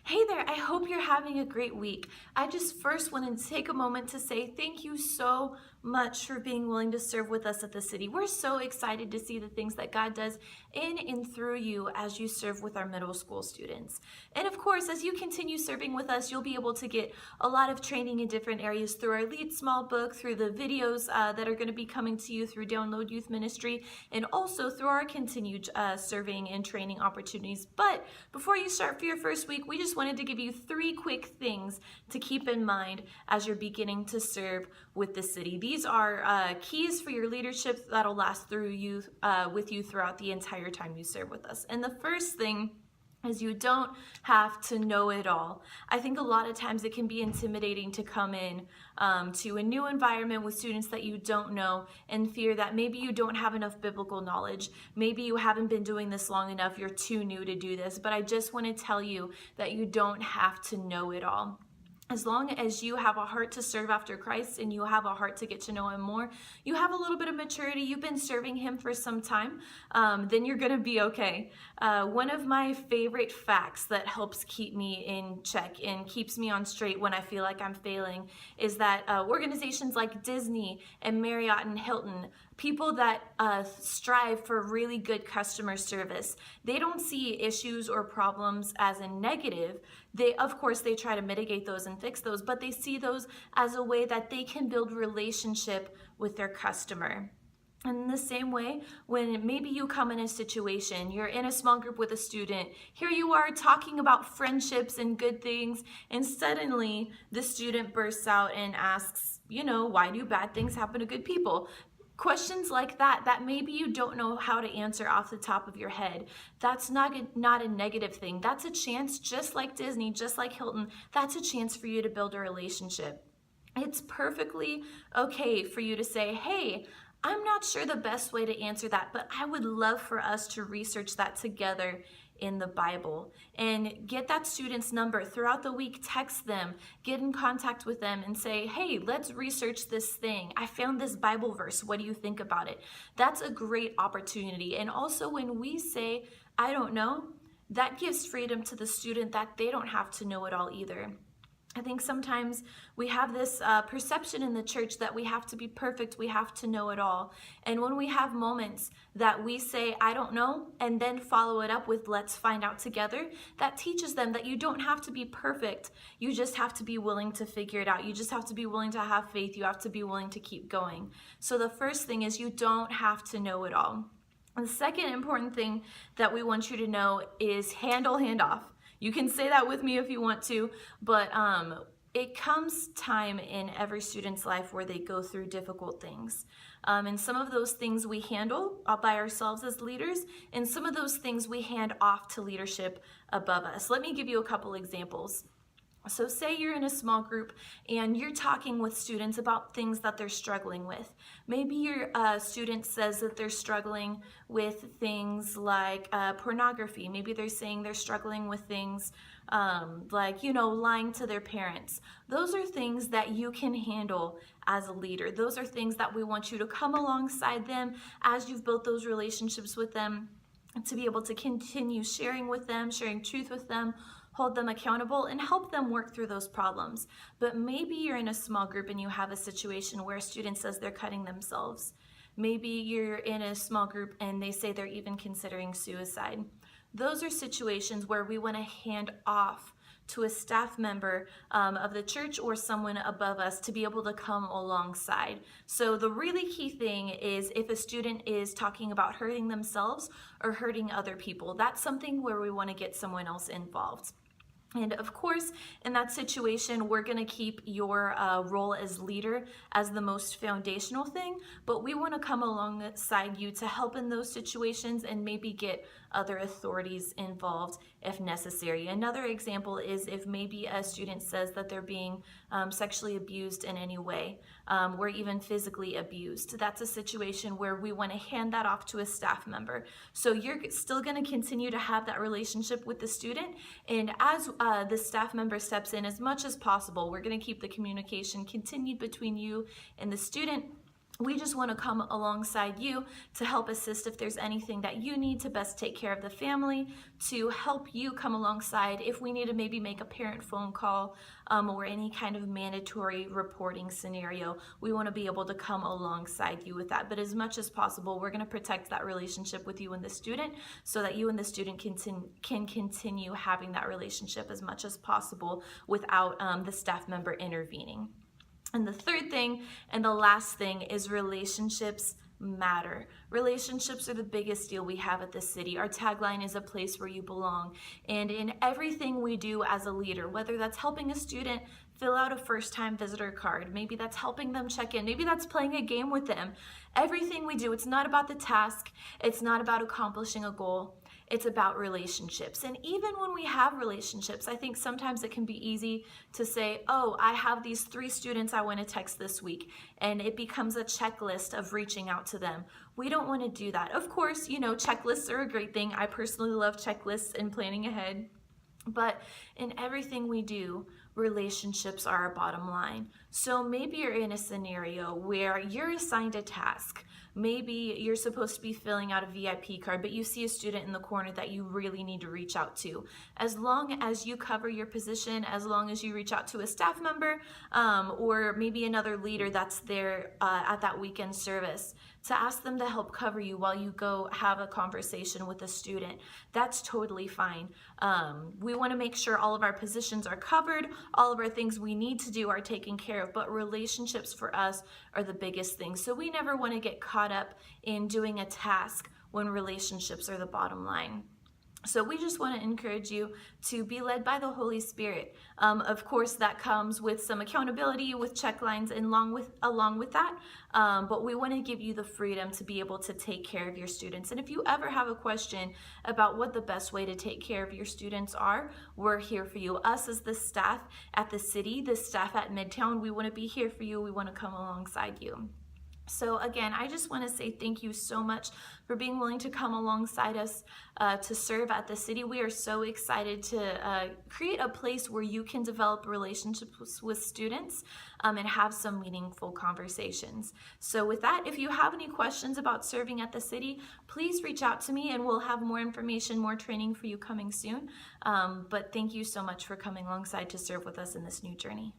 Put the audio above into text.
Hey there, I hope you're having a great week. I just first wanted to take a moment to say thank you so much for being willing to serve with us at the city. We're so excited to see the things that God does in and through you as you serve with our middle school students. And of course, as you continue serving with us, you'll be able to get a lot of training in different areas through our Lead Small book, through the videos that are going to be coming to you through Download Youth Ministry, and also through our continued serving and training opportunities. But before you start for your first week, we just wanted to give you 3 quick things to keep in mind as you're beginning to serve with the city. These are keys for your leadership that'll last through you with you throughout the entire time you serve with us. And the first thing is you don't have to know it all. I think a lot of times it can be intimidating to come in to a new environment with students that you don't know and fear that maybe you don't have enough biblical knowledge. Maybe you haven't been doing this long enough, you're too new to do this. But I just want to tell you that you don't have to know it all. As long as you have a heart to serve after Christ and you have a heart to get to know Him more, you have a little bit of maturity, you've been serving Him for some time, then you're going to be okay. One of my favorite facts that helps keep me in check and keeps me on straight when I feel like I'm failing is that organizations like Disney and Marriott and Hilton, people that strive for really good customer service, they don't see issues or problems as a negative. Of course, they try to mitigate those and fix those, but they see those as a way that they can build relationship with their customer. And in the same way, when maybe you come in a situation, you're in a small group with a student, here you are talking about friendships and good things, and suddenly the student bursts out and asks, why do bad things happen to good people? Questions like that maybe you don't know how to answer off the top of your head. That's not a negative thing. That's a chance, just like Disney, just like Hilton, that's a chance for you to build a relationship. It's perfectly okay for you to say, hey, I'm not sure the best way to answer that, but I would love for us to research that together in the Bible. And get that student's number throughout the week, text them, get in contact with them and say, hey, let's research this thing. I found this Bible verse. What do you think about it? That's a great opportunity. And also when we say, I don't know, that gives freedom to the student that they don't have to know it all either. I think sometimes we have this perception in the church that we have to be perfect, we have to know it all. And when we have moments that we say, I don't know, and then follow it up with, let's find out together, that teaches them that you don't have to be perfect. You just have to be willing to figure it out. You just have to be willing to have faith. You have to be willing to keep going. So the first thing is you don't have to know it all. The second important thing that we want you to know is handle handoff. You can say that with me if you want to, but it comes time in every student's life where they go through difficult things. And some of those things we handle by ourselves as leaders, and some of those things we hand off to leadership above us. Let me give you a couple examples. So say you're in a small group and you're talking with students about things that they're struggling with. Maybe your student says that they're struggling with things like pornography. Maybe they're saying they're struggling with things like, lying to their parents. Those are things that you can handle as a leader. Those are things that we want you to come alongside them as you've built those relationships with them, to be able to continue sharing with them, sharing truth with them, hold them accountable, and help them work through those problems. But maybe you're in a small group and you have a situation where a student says they're cutting themselves. Maybe you're in a small group and they say they're even considering suicide. Those are situations where we want to hand off to a staff member of the church or someone above us to be able to come alongside. So the really key thing is if a student is talking about hurting themselves or hurting other people, that's something where we want to get someone else involved. And of course, in that situation, we're going to keep your role as leader as the most foundational thing, but we want to come alongside you to help in those situations and maybe get other authorities involved if necessary. Another example is if maybe a student says that they're being sexually abused in any way, or even physically abused. That's a situation where we want to hand that off to a staff member. So you're still going to continue to have that relationship with the student, and as the staff member steps in as much as possible, we're going to keep the communication continued between you and the student. We just want to come alongside you to help assist if there's anything that you need to best take care of the family, to help you come alongside if we need to maybe make a parent phone call or any kind of mandatory reporting scenario. We want to be able to come alongside you with that. But as much as possible, we're going to protect that relationship with you and the student so that you and the student can continue having that relationship as much as possible without the staff member intervening. And the third thing and the last thing is relationships matter. Relationships are the biggest deal we have at the city. Our tagline is a place where you belong. And in everything we do as a leader, whether that's helping a student fill out a first-time visitor card, maybe that's helping them check in, maybe that's playing a game with them. Everything we do, it's not about the task, it's not about accomplishing a goal. It's about relationships. And even when we have relationships, I think sometimes it can be easy to say, oh, I have these 3 students I want to text this week, and it becomes a checklist of reaching out to them. We don't want to do that. Of course, checklists are a great thing. I personally love checklists and planning ahead. But in everything we do, relationships are our bottom line. So maybe you're in a scenario where you're assigned a task. Maybe you're supposed to be filling out a VIP card, but you see a student in the corner that you really need to reach out to. As long as you cover your position, as long as you reach out to a staff member or maybe another leader that's there at that weekend service, to ask them to help cover you while you go have a conversation with a student, that's totally fine. We want to make sure all of our positions are covered, all of our things we need to do are taken care of, but relationships for us are the biggest thing. So we never want to get caught up in doing a task when relationships are the bottom line. So we just want to encourage you to be led by the Holy Spirit. Of course, that comes with some accountability, with checklines, and along with that. But we want to give you the freedom to be able to take care of your students. And if you ever have a question about what the best way to take care of your students are, we're here for you. Us as the staff at the city, the staff at Midtown, we want to be here for you. We want to come alongside you. So again, I just want to say thank you so much for being willing to come alongside us to serve at the city. We are so excited to create a place where you can develop relationships with students and have some meaningful conversations. So with that, if you have any questions about serving at the city, please reach out to me and we'll have more information, more training for you coming soon. But thank you so much for coming alongside to serve with us in this new journey.